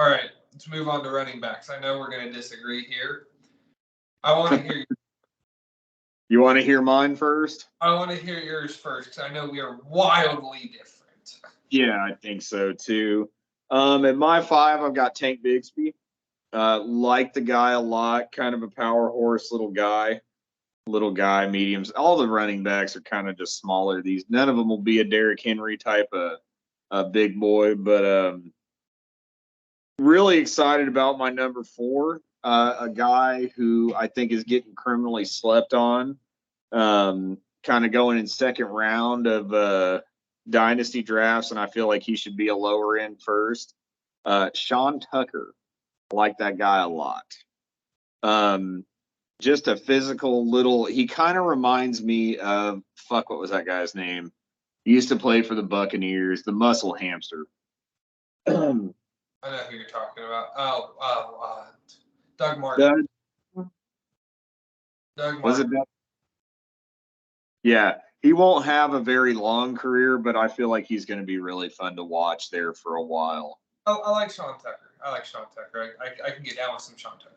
right, let's move on to running backs. I know we're going to disagree here. I want to hear You want to hear mine first? I want to hear yours first because I know we are wildly different. Yeah, I think so too. At my 5, I've got Tank Bigsby. Like the guy a lot, kind of a power horse, little guy, mediums. All the running backs are kind of just smaller. None of them will be a Derrick Henry type of big boy, but really excited about my number 4, a guy who I think is getting criminally slept on. Kind of going in second round of dynasty drafts, and I feel like he should be a lower end first. Sean Tucker, I like that guy a lot. Just a physical little. He kind of reminds me of what was that guy's name? He used to play for the Buccaneers, the muscle hamster. I know who you're talking about. Doug Martin. Doug Martin. Was it Doug? Yeah, he won't have a very long career, but I feel like he's going to be really fun to watch there for a while. I like Sean Tucker. I can get down with some Sean Tucker.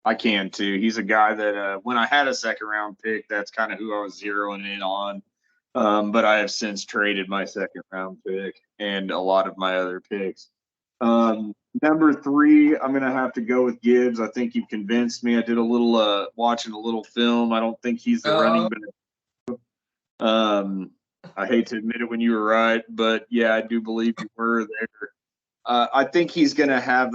I can too. He's a guy that when I had a second round pick, that's kind of who I was zeroing in on. But I have since traded my second round pick and a lot of my other picks. Number 3, I'm going to have to go with Gibbs. I think you've convinced me. I did a little watching a little film. I don't think he's the running back. I hate to admit it when you were right, but yeah, I do believe you were there. I think he's going to have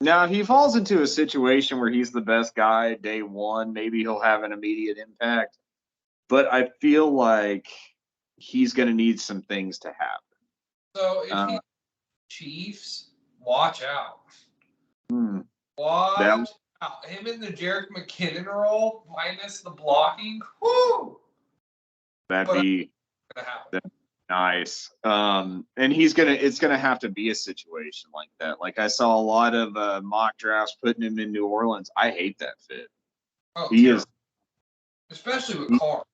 now, if he falls into a situation where he's the best guy day one, maybe he'll have an immediate impact. But I feel like he's going to need some things to happen. So if he's Chiefs, watch out. Watch out. Him in the Jerick McKinnon role, minus the blocking. Whoo! That'd be nice. And it's gonna have to be a situation like that. Like I saw a lot of mock drafts putting him in New Orleans. I hate that fit. Oh, he is, especially with Carr.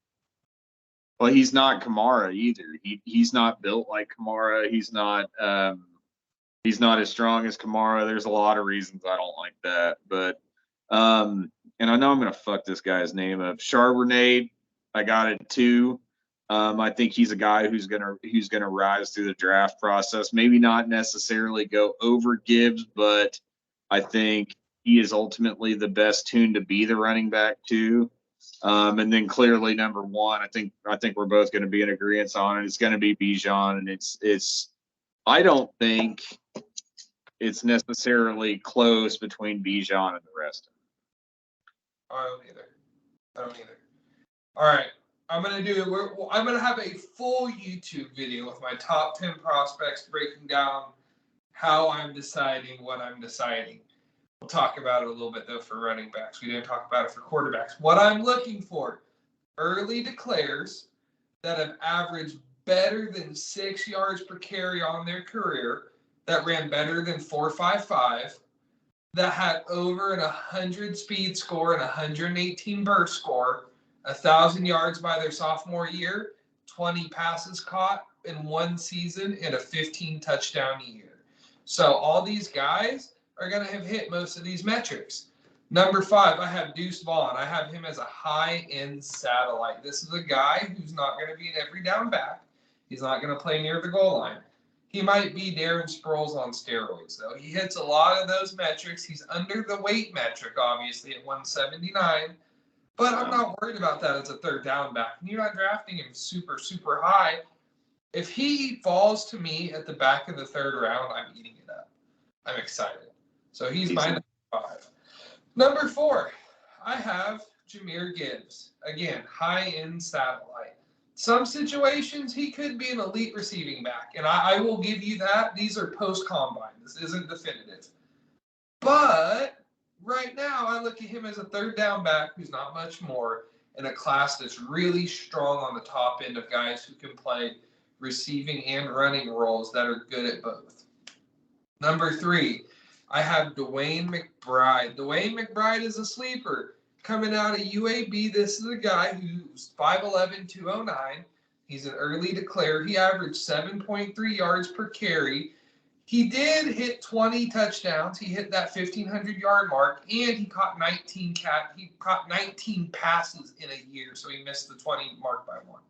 Well, he's not Kamara either. He's not built like Kamara. He's not as strong as Kamara. There's a lot of reasons I don't like that. But and I know I'm gonna fuck this guy's name up. Charbonnet, I got it too. I think he's a guy who's gonna rise through the draft process. Maybe not necessarily go over Gibbs, but I think he is ultimately the best tuned to be the running back too. And then clearly number 1, I think we're both going to be in agreement on it. It's going to be Bijan, and it's. I don't think it's necessarily close between Bijan and the rest of them. I don't either. All right. I'm going to have a full YouTube video with my top 10 prospects breaking down how I'm deciding what I'm deciding. We'll talk about it a little bit, though, for running backs. We didn't talk about it for quarterbacks. What I'm looking for, early declares that have averaged better than 6 yards per carry on their career, that ran better than 4.55, that had over an 100 speed score and 118 burst score, 1,000 yards by their sophomore year, 20 passes caught in one season, and a 15 touchdown year. So all these guys are going to have hit most of these metrics. Number 5, I have Deuce Vaughn. I have him as a high-end satellite. This is a guy who's not going to be an every down back. He's not going to play near the goal line. He might be Darren Sproles on steroids, though. He hits a lot of those metrics. He's under the weight metric, obviously, at 179. But I'm not worried about that as a third down back. You're not drafting him super, super high. If he falls to me at the back of the third round, I'm eating it up. I'm excited. So he's my number 5. Number 4, I have Jahmyr Gibbs. Again, high-end satellite. Some situations, he could be an elite receiving back, and I will give you that. These are post-combine. This isn't definitive. But right now, I look at him as a third down back who's not much more in a class that's really strong on the top end of guys who can play receiving and running roles that are good at both. Number 3, I have Dewayne Mcbride. Dewayne Mcbride is a sleeper. Coming out of UAB, this is a guy who's 5'11", 209. He's an early declare. He averaged 7.3 yards per carry He did hit 20 touchdowns. He hit that 1,500-yard mark, and he caught 19 passes in a year, so he missed the 20 mark by one.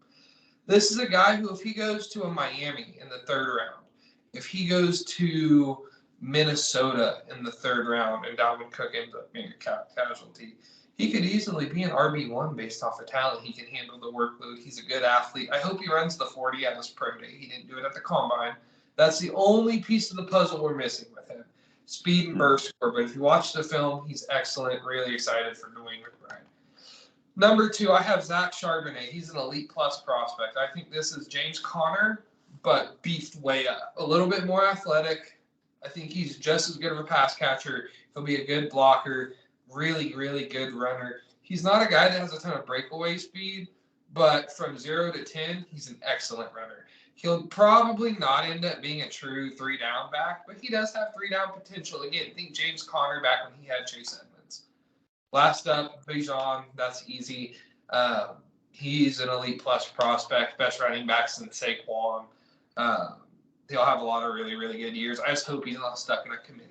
This is a guy who, if he goes to a Miami in the 3rd round, if he goes to Minnesota in the 3rd round and Dalvin Cook ends up being a casualty, he could easily be an RB1 based off of talent. He can handle the workload. He's a good athlete. I hope he runs the 40 at his pro day. He didn't do it at the combine. That's the only piece of the puzzle we're missing with him. Speed and burst score. But if you watch the film, he's excellent. Really excited for Dewayne Mcbride. Number 2, I have Zach Charbonnet. He's an elite plus prospect. I think this is James Conner, but beefed way up. A little bit more athletic. I think he's just as good of a pass catcher. He'll be a good blocker. Really, really good runner. He's not a guy that has a ton of breakaway speed, but from 0 to 10, he's an excellent runner. He'll probably not end up being a true 3-down back, but he does have 3-down potential. Again, think James Conner back when he had Chase Edmonds. Last up, Bijan. That's easy. He's an elite plus prospect, best running back since Saquon. He'll have a lot of really, really good years. I just hope he's not stuck in a committee.